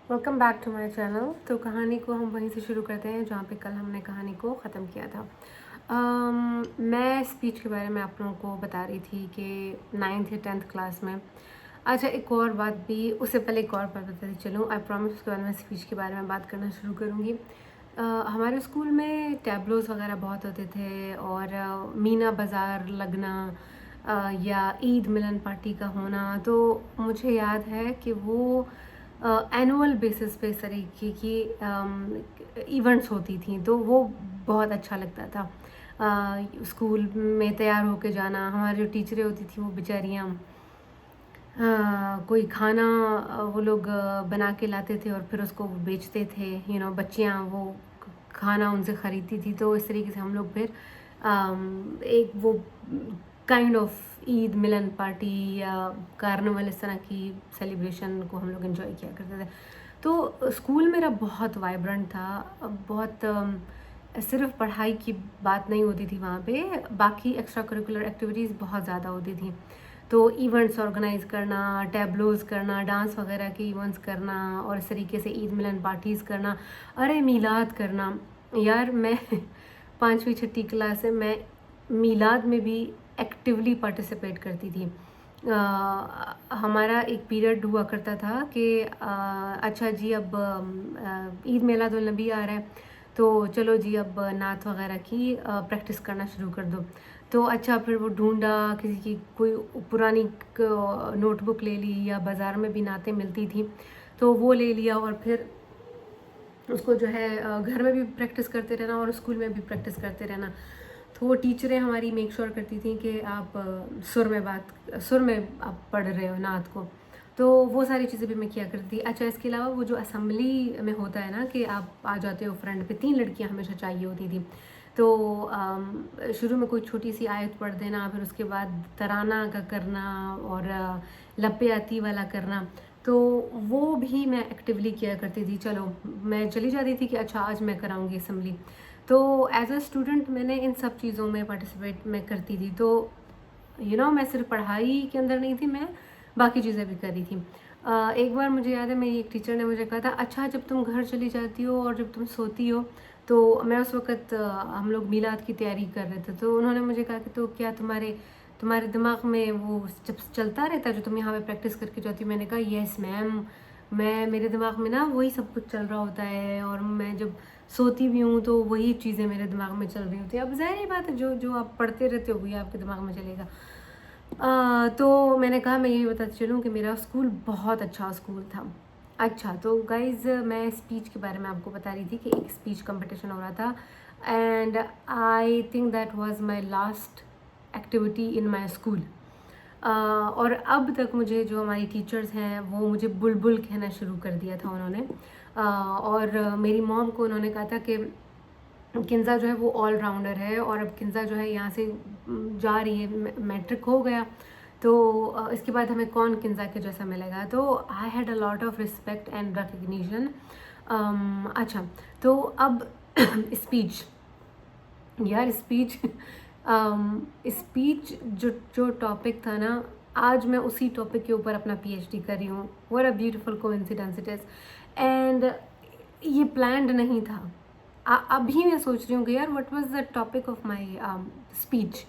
Welcome back to my channel. तो कहानी को हम वहीं से शुरू करते हैं जहाँ पे कल हमने कहानी को ख़त्म किया था। मैं स्पीच के बारे में आप लोगों को बता रही थी कि 9th या 10th क्लास में। अच्छा, एक और बात भी, उससे पहले एक और बात बताती चलूँ। आई प्रॉमिस उसके बाद मैं स्पीच के बारे में बात करना शुरू करूँगी। हमारे स्कूल में टैबलोज़ वगैरह बहुत होते थे और मीना बाज़ार लगना या ईद मिलन पार्टी का होना। तो मुझे याद है कि वो एनुअल बेसिस पे इस तरीके की इवेंट्स होती थी, तो वो बहुत अच्छा लगता था। स्कूल में तैयार होके जाना, हमारी जो टीचरें होती थी वो बेचारियाँ कोई खाना वो लोग बना के लाते थे और फिर उसको बेचते थे। बच्चियाँ वो खाना उनसे ख़रीदती थी, तो इस तरीके से हम लोग फिर एक वो kind of Eid Milan party या कार्निवल इस तरह की सेलिब्रेशन को हम लोग एंजॉय किया करते थे। तो स्कूल मेरा बहुत वाइब्रेंट था, बहुत सिर्फ पढ़ाई की बात नहीं होती थी वहाँ पे, बाकी एक्स्ट्रा करिकुलर एक्टिविटीज़ बहुत ज़्यादा होती थी। तो इवेंट्स ऑर्गेनाइज़ करना, टैबलोज़ करना, डांस वगैरह के इवेंट्स करना और इस तरीके से ईद मिलन पार्टीज़ करना, अरे मीलाद करना। यार मैं 5वीं 6ठी क्लास से मैं मीलाद में भी एक्टिवली पार्टिसिपेट करती थी। हमारा एक पीरियड हुआ करता था कि अच्छा जी, अब ईद मिलादुल नबी आ रहा है, तो चलो जी अब नात वगैरह की प्रैक्टिस करना शुरू कर दो। तो अच्छा, फिर वो ढूंढा, किसी की कोई पुरानी नोटबुक ले ली या बाज़ार में भी नातें मिलती थी तो वो ले लिया और फिर उसको जो है घर में भी प्रैक्टिस करते रहना और स्कूल में भी प्रैक्टिस करते रहना। तो वो टीचरें हमारी मेक श्योर करती थी कि आप सुर में आप पढ़ रहे हो नात को। तो वो सारी चीज़ें भी मैं किया करती थी। अच्छा, इसके अलावा वो जो असेंबली में होता है ना कि आप आ जाते हो फ्रंट पे, 3 लड़कियां हमेशा चाहिए होती थी। तो शुरू में कोई छोटी सी आयत पढ़ देना, फिर उसके बाद तराना का करना और लप्पे आती वाला करना। तो वो भी मैं एक्टिवली किया करती थी। चलो, मैं चली जाती थी कि अच्छा आज मैं कराऊंगी असेंबली। तो एज अ स्टूडेंट मैंने इन सब चीज़ों में पार्टिसिपेट मैं करती थी। तो मैं सिर्फ पढ़ाई के अंदर नहीं थी, मैं बाकी चीज़ें भी कर रही थी। एक बार मुझे याद है, मेरी एक टीचर ने मुझे कहा था, अच्छा जब तुम घर चली जाती हो और जब तुम सोती हो, तो मैं उस वक़्त हम लोग मीलाद की तैयारी कर रहे थे, तो उन्होंने मुझे कहा कि तो क्या तुम्हारे तुम्हारे दिमाग में वो जब चलता रहता है जो तुम यहाँ पे प्रैक्टिस करके जाती हो? मैंने कहा येस मैम, मेरे दिमाग में ना वही सब कुछ चल रहा होता है और मैं जब सोती भी हूँ तो वही चीज़ें मेरे दिमाग में चल रही होती है। अब ज़ाहिर बात है, जो जो आप पढ़ते रहते हो वही आपके दिमाग में चलेगा। तो मैंने कहा मैं यही बताती चलूँ कि मेरा स्कूल बहुत अच्छा स्कूल था। अच्छा, तो गाइज़ मैं स्पीच के बारे में आपको बता रही थी कि एक स्पीच कंपटीशन हो रहा था and I think that was my last activity in my school. और अब तक मुझे जो हमारी टीचर्स हैं वो मुझे बुलबुल कहना शुरू कर दिया था उन्होंने। और मेरी मॉम को उन्होंने कहा था कि किन्ज़ा जो है वो ऑलराउंडर है और अब किन्ज़ा जो है यहाँ से जा रही है, मैट्रिक हो गया, तो इसके बाद हमें कौन किन्ज़ा के जैसा मिलेगा। तो I had a lot of respect and recognition. अच्छा, तो अब स्पीच, यार स्पीच स्पीच जो जो टॉपिक था ना, आज मैं उसी टॉपिक के ऊपर अपना पीएचडी कर रही हूँ। What a beautiful coincidence it is. And ये प्लान्ड नहीं था। अभी मैं सोच रही हूँ कि यार what was the topic of my speech,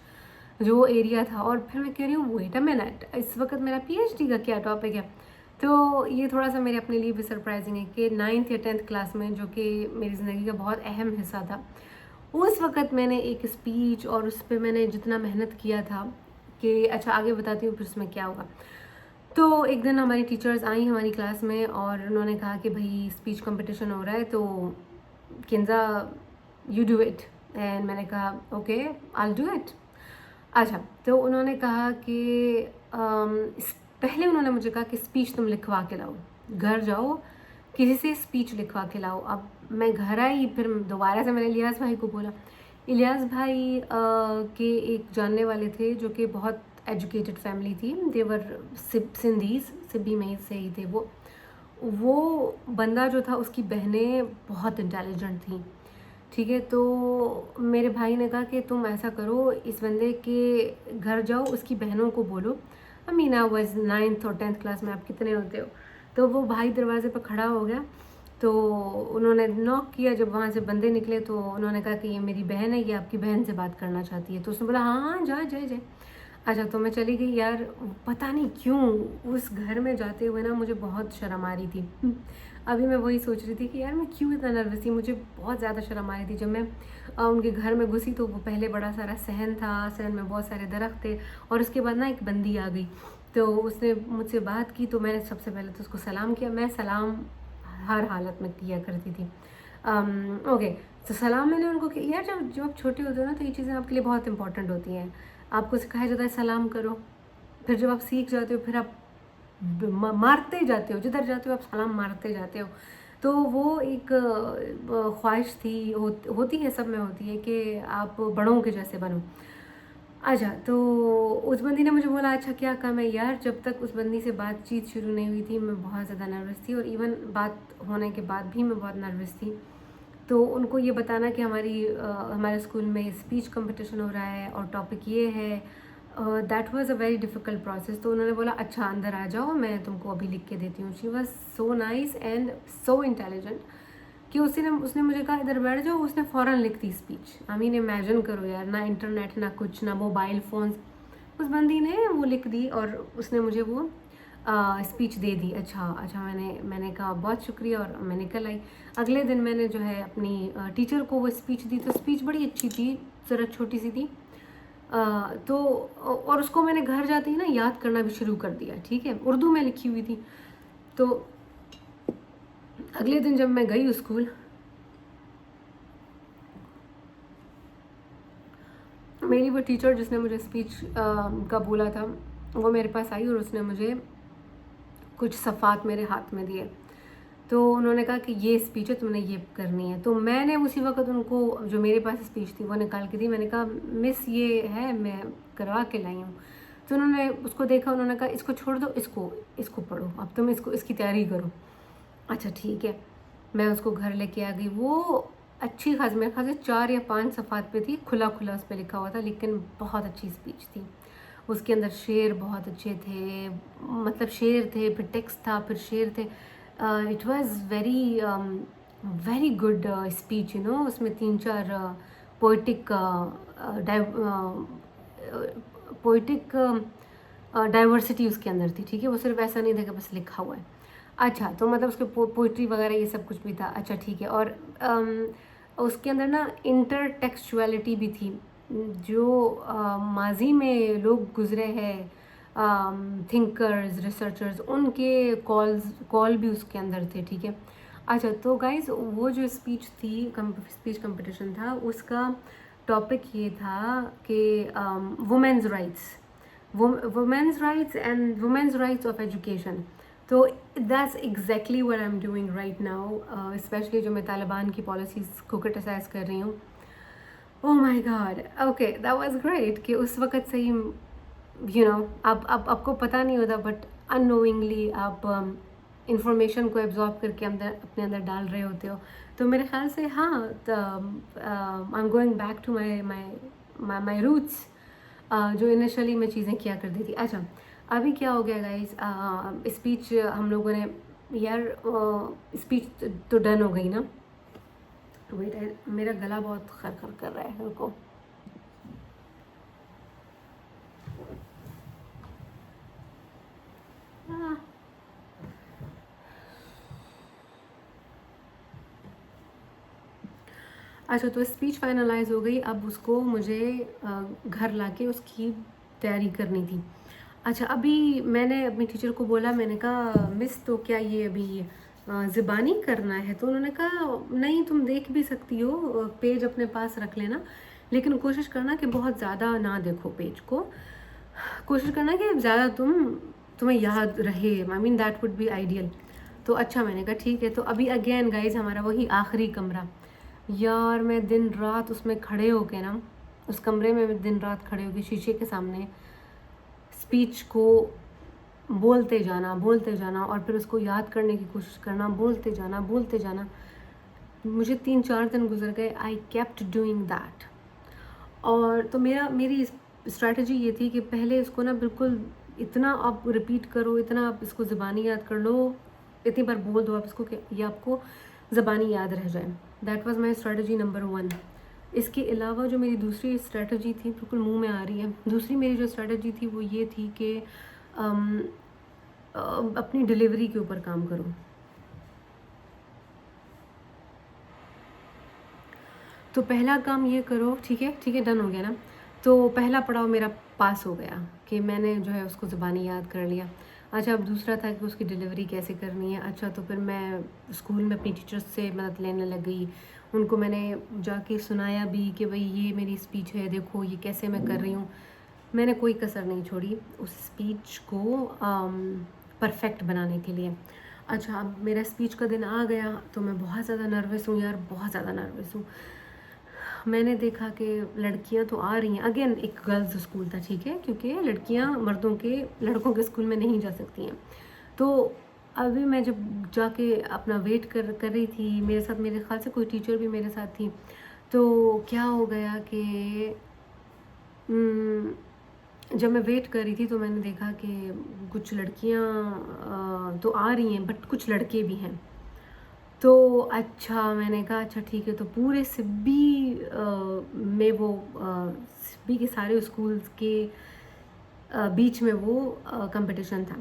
जो एरिया था, और फिर मैं कह रही हूँ वेट अ मिनट, इस वक्त मेरा पीएचडी का क्या टॉपिक है। तो ये थोड़ा सा मेरे अपने लिए भी सरप्राइजिंग है कि 9th या 10th क्लास में, जो कि मेरी ज़िंदगी का बहुत अहम हिस्सा था, उस वक़्त मैंने एक स्पीच और उस पे मैंने जितना मेहनत किया था कि अच्छा आगे बताती हूँ फिर उसमें क्या होगा। तो एक दिन हमारी टीचर्स आई हमारी क्लास में और उन्होंने कहा कि भाई स्पीच कंपटीशन हो रहा है, तो Kinza you do it. And मैंने कहा ओके, आई डू इट। अच्छा, तो उन्होंने कहा कि पहले उन्होंने मुझे कहा कि स्पीच तुम लिखवा के लाओ, घर जाओ किसी से स्पीच लिखवा के लाओ। अब मैं घर आई, फिर दोबारा से मैंने इलियास भाई को बोला। इलियास भाई के एक जानने वाले थे जो कि बहुत एजुकेटेड फैमिली थी, देवर सिंधीज, सिब्बी में से ही थे वो बंदा जो था उसकी बहनें बहुत इंटेलिजेंट थी, ठीक है। तो मेरे भाई ने कहा कि तुम ऐसा करो, इस बंदे के घर जाओ, उसकी बहनों को बोलो। अमीना वाज 9th और 10th क्लास में, आप कितने होते हो, तो वो भाई दरवाजे पर खड़ा हो गया, तो उन्होंने नॉक किया। जब वहाँ से बंदे निकले तो उन्होंने कहा कि ये मेरी बहन है, ये आपकी बहन से बात करना चाहती है। तो उसने बोला हाँ हाँ जा जाए जाए। अच्छा, तो मैं चली गई यार। पता नहीं क्यों उस घर में जाते हुए ना मुझे बहुत शर्म आ रही थी। अभी मैं वही सोच रही थी कि यार मैं क्यों इतना नर्वस थी, मुझे बहुत ज़्यादा शर्म आ रही थी। जब मैं उनके घर में घुसी तो वो पहले बड़ा सारा सहन था, सहन में बहुत सारे दरख्त थे, और उसके बाद ना एक बंदी आ गई। तो उसने मुझसे बात की, तो मैंने सबसे पहले तो उसको सलाम किया। मैं सलाम हर हालत में किया करती थी। ओके, तो सलाम मैंने उनको किया। यार जब आप छोटे होते हो ना तो ये चीज़ें आपके लिए बहुत इंपॉर्टेंट होती हैं। आपको सिखाया जाता है सलाम करो, फिर जब आप सीख जाते हो फिर आप मारते जाते हो, जिधर जाते हो आप सलाम मारते जाते हो। तो वो एक ख्वाहिश थी, होती है, सब में होती है कि आप बड़ों के जैसे बनो। अच्छा, तो उस बंदी ने मुझे बोला अच्छा क्या काम है यार। जब तक उस बंदी से बातचीत शुरू नहीं हुई थी मैं बहुत ज़्यादा नर्वस थी, और इवन बात होने के बाद भी मैं बहुत नर्वस थी। तो उनको ये बताना कि हमारे स्कूल में स्पीच कंपटीशन हो रहा है और टॉपिक ये है, that was a very difficult process. तो उन्होंने बोला अच्छा अंदर आ जाओ, मैं तुमको अभी लिख के देती हूँ। She was so nice and so intelligent कि उसने मुझे कहा इधर बैठ जाओ, उसने फ़ौरन लिख दी स्पीच। आई मीन इमेजिन करो यार, ना इंटरनेट ना कुछ, ना मोबाइल फ़ोन्स, उस बंदी ने वो लिख दी और उसने मुझे वो स्पीच दे दी। अच्छा अच्छा, मैंने कहा बहुत शुक्रिया, और मैं निकल आई। अगले दिन मैंने जो है अपनी टीचर को वो स्पीच दी, तो स्पीच बड़ी अच्छी थी, ज़रा छोटी सी थी। तो और उसको मैंने घर जाते ही ना याद करना भी शुरू कर दिया, ठीक है, उर्दू में लिखी हुई थी। तो अगले दिन जब मैं गई स्कूल, मेरी वो टीचर जिसने मुझे स्पीच का बोला था वो मेरे पास आई और उसने मुझे कुछ सफ़ात मेरे हाथ में दिए। तो उन्होंने कहा कि ये स्पीच है, तुमने ये करनी है। तो मैंने उसी वक्त उनको जो मेरे पास स्पीच थी वो निकाल के दी। मैंने कहा मिस ये है, मैं करवा के लाई हूँ। तो उन्होंने उसको देखा, उन्होंने कहा इसको छोड़ दो, इसको इसको पढ़ो, अब तुम इसकी तैयारी करो। अच्छा ठीक है, मैं उसको घर लेके आ गई। वो अच्छी खास, मेरे ख्याल से 4 या 5 सफ़ात पे थी, खुला खुला उस पर लिखा हुआ था, लेकिन बहुत अच्छी स्पीच थी। उसके अंदर शेर बहुत अच्छे थे, मतलब शेर थे, फिर टेक्स्ट था, फिर शेर थे। It was very very good speech, you know. उसमें 3-4 पोइटिक पोइटिक डाइवर्सिटी उसके अंदर थी, ठीक है। वो सिर्फ ऐसा नहीं था कि बस लिखा हुआ है। अच्छा, तो मतलब उसके पोइट्री वगैरह ये सब कुछ भी था। अच्छा ठीक है, और उसके अंदर ना इंटर टेक्सचुअलिटी भी थी, जो माजी में लोग गुजरे हैं, थिंकर्स, रिसर्चर्स, उनके कॉल भी उसके अंदर थे, ठीक है। अच्छा, तो गाइज वो जो स्पीच थी, स्पीच कंपटीशन था, उसका टॉपिक ये था कि women's rights, women's rights and women's rights of education. तो that's exactly what I'm doing right now, especially जो मैं तालिबान की पॉलिसीज़ को क्रिटिसाइज़ कर रही हूँ। Oh my God, okay, that was great कि उस वक्त से ही, यू नो, आप आपको पता नहीं होता बट अननोइंगली आप इंफॉर्मेशन को एब्जॉर्ब करके अंदर अपने अंदर डाल रहे होते हो। तो मेरे ख्याल से हाँ, I am going back to my roots, जो इनिशियली मैं चीज़ें किया करती थी। अच्छा, अभी क्या हो गया गाइस, स्पीच हम लोगों ने, यार स्पीच तो डन हो गई ना। वेट, मेरा गला बहुत खरखर कर रहा है, रुको। हाँ। अच्छा, तो स्पीच फाइनलाइज हो गई, अब उसको मुझे घर लाके उसकी तैयारी करनी थी। अच्छा, अभी मैंने अपनी टीचर को बोला, मैंने कहा मिस तो क्या ये अभी ज़बानी करना है? तो उन्होंने कहा नहीं, तुम देख भी सकती हो, पेज अपने पास रख लेना, लेकिन कोशिश करना कि बहुत ज़्यादा ना देखो पेज को, कोशिश करना कि ज़्यादा तुम्हें याद रहे। I mean that would be ideal. तो अच्छा, मैंने कहा ठीक है। तो अभी अगेन गाइज हमारा वही आखिरी कमरा, यार मैं दिन रात उसमें खड़े होके ना, उस कमरे में मैं दिन रात खड़े होके शीशे के सामने स्पीच को बोलते जाना और फिर उसको याद करने की कोशिश करना, बोलते जाना। मुझे 3-4 दिन गुजर गए, आई केप्ट डूइंग दैट। और तो मेरी स्ट्रैटेजी ये थी कि पहले इसको ना बिल्कुल इतना आप रिपीट करो, इतना आप इसको ज़बानी याद कर लो इतनी बार बोल दो आप इसको कि ये आपको ज़बानी याद रह जाए। That was my strategy number 1। इसके अलावा जो मेरी दूसरी स्ट्रेटजी थी, बिल्कुल मुंह में आ रही है, दूसरी मेरी जो स्ट्रेटजी थी वो ये थी कि अपनी डिलीवरी के ऊपर काम करो। तो पहला काम ये करो, ठीक है, डन हो गया ना। तो पहला पड़ाव मेरा पास हो गया कि मैंने जो है उसको ज़बानी याद कर लिया। अच्छा, अब दूसरा था कि उसकी डिलीवरी कैसे करनी है। अच्छा, तो फिर मैं स्कूल में अपनी टीचर्स से मदद लेने लग गई। उनको मैंने जाके सुनाया भी कि भाई ये मेरी स्पीच है, देखो ये कैसे मैं कर रही हूँ। मैंने कोई कसर नहीं छोड़ी उस स्पीच को परफेक्ट बनाने के लिए। अच्छा, अब मेरा स्पीच का दिन आ गया तो मैं बहुत ज़्यादा नर्वस हूँ यार, बहुत ज़्यादा नर्वस हूँ। मैंने देखा कि लड़कियां तो आ रही हैं, अगेन एक गर्ल्स स्कूल था, ठीक है, क्योंकि लड़कियां लड़कों के स्कूल में नहीं जा सकती हैं। तो अभी मैं जब जाके अपना वेट कर रही थी, मेरे साथ मेरे ख्याल से कोई टीचर भी मेरे साथ थी। तो क्या हो गया कि जब मैं वेट कर रही थी तो मैंने देखा कि कुछ लड़कियां तो आ रही हैं बट कुछ लड़के भी हैं। तो अच्छा, मैंने कहा अच्छा ठीक है। तो पूरे सिब्बी में वो सिब्बी के सारे स्कूल्स के बीच में वो कंपटीशन था,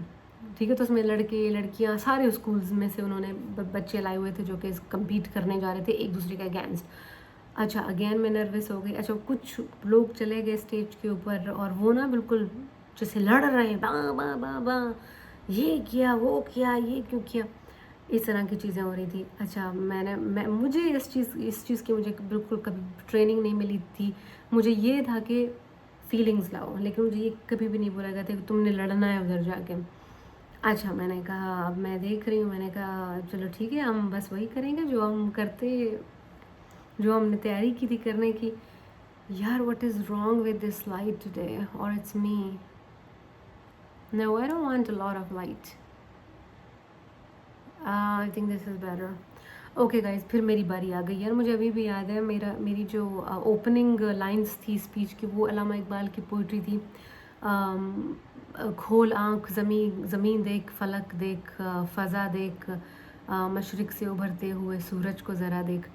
ठीक है। तो उसमें लड़के लड़कियां सारे स्कूल्स में से उन्होंने बच्चे लाए हुए थे जो कि कम्पीट करने जा रहे थे एक दूसरे के अगेंस्ट। अच्छा, अगेन मैं नर्वस हो गई। अच्छा, कुछ लोग चले गए स्टेज के ऊपर और वो ना बिल्कुल जैसे लड़ रहे हैं, बा बा बा बा, ये किया वो किया, ये क्यों किया, इस तरह की चीज़ें हो रही थी। अच्छा, मुझे इस चीज़ की मुझे बिल्कुल कभी ट्रेनिंग नहीं मिली थी। मुझे ये था कि फीलिंग्स लाओ, लेकिन मुझे ये कभी भी नहीं बोला गया था कि तुमने लड़ना है उधर जाके। अच्छा, मैंने कहा अब मैं देख रही हूँ, मैंने कहा चलो ठीक है, हम बस वही करेंगे जो हमने तैयारी की थी करने की। यार, what is wrong with this light today, और it's me. No, I don't want a lot of light. I think this is better. Okay guys, फिर मेरी बारी आ गई। यार, मुझे अभी भी याद है मेरी जो ओपनिंग लाइंस थी स्पीच की, वो अल्लामा इकबाल की पोइट्री थी। खोल आँख ज़मीन देख, फलक देख, फ़ज़ा देख, मशरिक़ से उभरते हुए सूरज को ज़रा देख।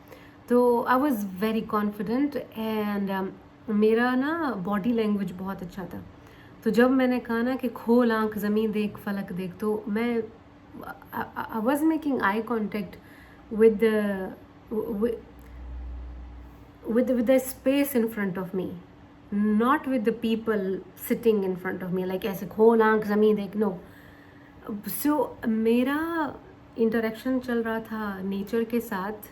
तो I was very confident and मेरा ना बॉडी लैंग्वेज बहुत अच्छा था। तो जब मैंने कहा ना कि खोल आँख ज़मीन देख, फलक देख, तो मैं I was making eye contact with with, with the space in front of me, not with the people sitting in front of me, like ऐसे खोल आँख ज़मीन देख, no. So मेरा इंटरेक्शन चल रहा था नेचर के साथ,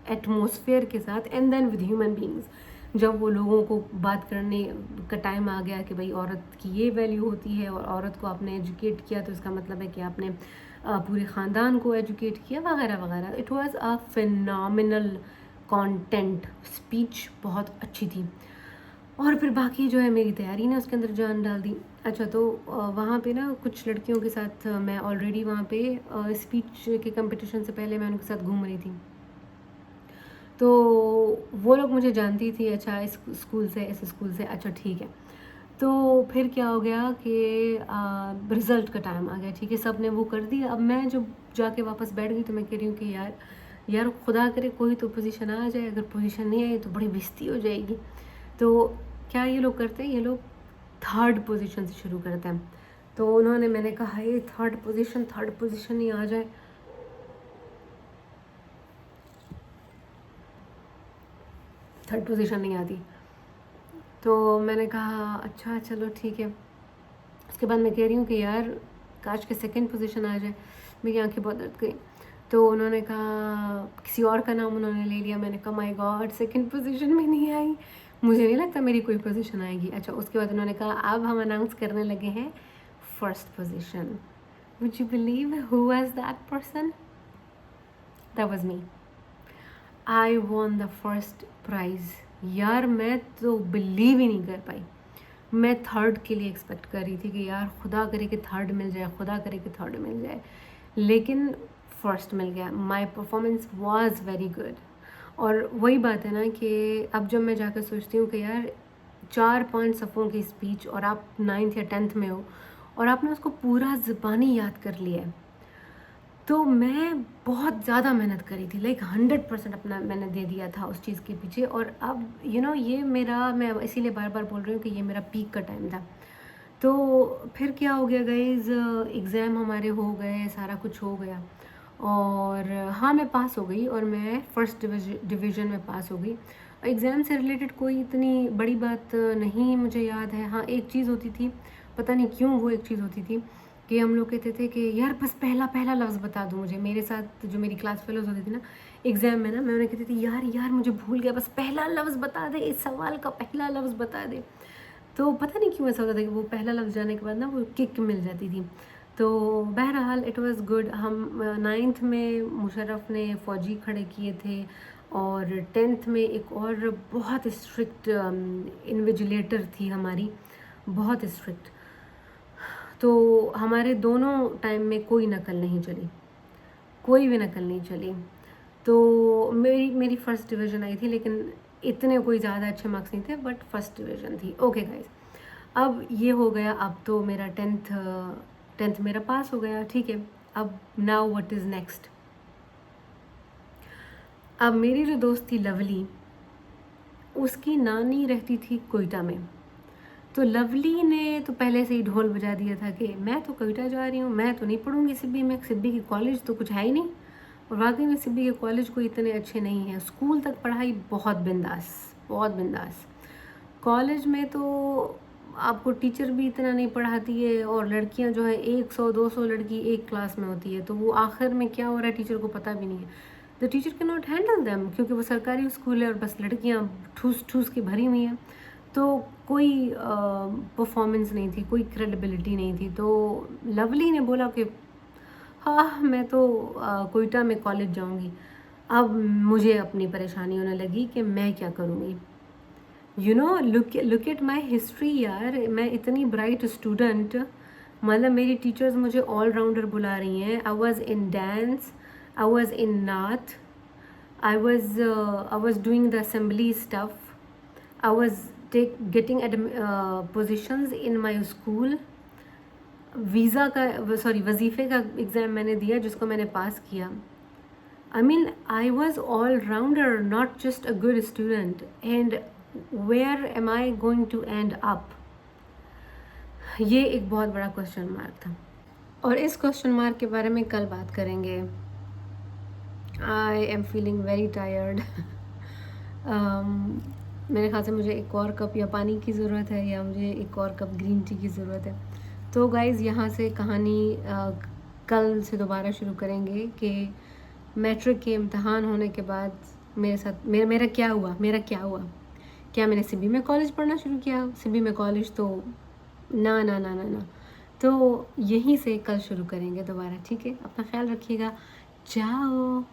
एटमॉस्फेयर के साथ, and then with human beings. जब वो लोगों को बात करने का टाइम आ गया कि भाई औरत की ये वैल्यू होती है और औरत को आपने एजुकेट किया तो इसका मतलब है कि आपने पूरे ख़ानदान को एजुकेट किया, वगैरह वगैरह। It was a phenomenal content, speech बहुत अच्छी थी। और फिर बाकी जो है मेरी तैयारी ने उसके अंदर जान डाल दी। अच्छा, तो वहाँ पे ना कुछ लड़कियों के साथ मैं ऑलरेडी वहाँ पे स्पीच के कंपटीशन से पहले मैं उनके साथ घूम रही थी। तो वो लोग मुझे जानती थी, अच्छा इस स्कूल से, इस स्कूल से, अच्छा ठीक है। तो फिर क्या हो गया कि रिज़ल्ट का टाइम आ गया, ठीक है, सब ने वो कर दिया। अब मैं जब जाके वापस बैठ गई तो मैं कह रही हूँ कि यार खुदा करे कोई तो पोजीशन आ जाए, अगर पोजीशन नहीं आई तो बड़ी बेइज्जती हो जाएगी। तो क्या ये लोग करते हैं, ये लोग थर्ड पोजीशन से शुरू करते हैं। तो उन्होंने, मैंने कहा ये थर्ड पोजीशन ही आ जाए। थर्ड पोजीशन नहीं आती। तो मैंने कहा अच्छा चलो ठीक है। उसके बाद मैं कह रही हूँ कि यार काश के सेकंड पोजीशन आ जाए। मेरी आंखें बहुत दर्द गई। तो उन्होंने कहा, किसी और का नाम उन्होंने ले लिया। मैंने कहा माय गॉड, सेकंड पोजीशन में नहीं आई, मुझे नहीं लगता मेरी कोई पोजीशन आएगी। अच्छा, उसके बाद उन्होंने कहा अब हम अनाउंस करने लगे हैं first position. Would you believe who was that person? That was me. I won the first prize. यार मैं तो बिलीव ही नहीं कर पाई। मैं थर्ड के लिए एक्सपेक्ट कर रही थी कि यार खुदा करे कि थर्ड मिल जाए, खुदा करे कि थर्ड मिल जाए, लेकिन फर्स्ट मिल गया। My performance was very good. और वही बात है ना कि अब जब मैं जाकर सोचती हूँ कि यार 4-5 सफ़ों की स्पीच और आप 9th या 10th में हो और आपने उसको पूरा ज़बानी याद कर लिया है, तो मैं बहुत ज़्यादा मेहनत करी थी, लाइक 100% अपना मैंने दे दिया था उस चीज़ के पीछे। और अब ये मेरा, मैं इसीलिए बार बार बोल रही हूँ कि ये मेरा पीक का टाइम था। तो फिर क्या हो गया गाइज़, एग्ज़ाम हमारे हो गए, सारा कुछ हो गया, और हाँ मैं पास हो गई, और मैं फर्स्ट डिवीज़न में पास हो गई। एग्ज़ाम से रिलेटेड कोई इतनी बड़ी बात नहीं मुझे याद है। हाँ, एक चीज़ होती थी, पता नहीं क्यों वो एक चीज़ होती थी कि हम लोग कहते थे कि यार बस पहला पहला लफ्ज़ बता दो मुझे। मेरे साथ जो मेरी क्लास फेलोज़ होती थी ना एग्ज़ाम में ना, मैं उन्हें कहती थी यार यार मुझे भूल गया, बस पहला लफ्ज़ बता दे, इस सवाल का पहला लफ्ज़ बता दे। तो पता नहीं क्यों ऐसा होता था कि वो पहला लफ्ज़ जाने के बाद ना वो किक मिल जाती थी। तो बहरहाल इट वाज़ गुड। हम 9th में मुशर्रफ ने फ़ौजी खड़े किए थे, और 10th में एक और बहुत स्ट्रिक्ट इन्विजिलेटर थी हमारी, बहुत स्ट्रिक्ट। तो हमारे दोनों टाइम में कोई नकल नहीं चली, कोई भी नकल नहीं चली। तो मेरी मेरी फर्स्ट डिवीज़न आई थी, लेकिन इतने कोई ज़्यादा अच्छे मार्क्स नहीं थे, बट फर्स्ट डिवीज़न थी। ओके गाइस, अब ये हो गया, अब तो मेरा 10th मेरा पास हो गया, ठीक है। अब नाउ व्हाट इज़ नेक्स्ट। अब मेरी जो दोस्त थी लवली, उसकी नानी रहती थी कोयटा में। तो लवली ने तो पहले से ही ढोल बजा दिया था कि मैं तो कोयटा जा रही हूँ, मैं तो नहीं पढ़ूंगी सिब्बी में, सिब्बी की कॉलेज तो कुछ है ही नहीं। और वाकई में सिब्बी के कॉलेज कोई इतने अच्छे नहीं हैं। स्कूल तक पढ़ाई बहुत बिंदास, बहुत बिंदास। कॉलेज में तो आपको टीचर भी इतना नहीं पढ़ाती है, और लड़कियां जो है 100-200 लड़की एक क्लास में होती है, तो वो आखिर में क्या हो रहा है टीचर को पता भी नहीं है। The teacher can not handle them, क्योंकि वो सरकारी स्कूल है और बस लड़कियां ठूस ठूस के भरी हुई हैं। तो कोई परफॉर्मेंस नहीं थी, कोई क्रेडिबिलिटी नहीं थी। तो लवली ने बोला कि हाँ मैं तो कोयटा में कॉलेज जाऊंगी। अब मुझे अपनी परेशानी होने लगी कि मैं क्या करूँगी। लुक एट माई हिस्ट्री यार, मैं इतनी ब्राइट स्टूडेंट, मतलब मेरी टीचर्स मुझे ऑलराउंडर बुला रही हैं। I was in dance, I was in Nath, I was doing the assembly stuff. I was getting positions in my school. वजीफ़े का एग्ज़ाम मैंने दिया जिसको मैंने पास किया। I mean, I was all rounder, not just a good student. And where am I going to end up? ये एक बहुत बड़ा क्वेश्चन मार्क था, और इस क्वेश्चन मार्क के बारे में कल बात करेंगे। I am feeling very tired. मेरे ख्याल से मुझे एक और कप या पानी की ज़रूरत है, या मुझे एक और कप ग्रीन टी की ज़रूरत है। तो गाइज़ यहाँ से कहानी कल से दोबारा शुरू करेंगे कि मैट्रिक के इम्तहान होने के बाद मेरे साथ मेरा क्या हुआ, क्या मैंने सिब्बी में कॉलेज पढ़ना शुरू किया। सिब्बी में कॉलेज तो ना ना ना ना ना। तो यहीं से कल शुरू करेंगे दोबारा, ठीक है। अपना ख्याल रखिएगा, जाओ।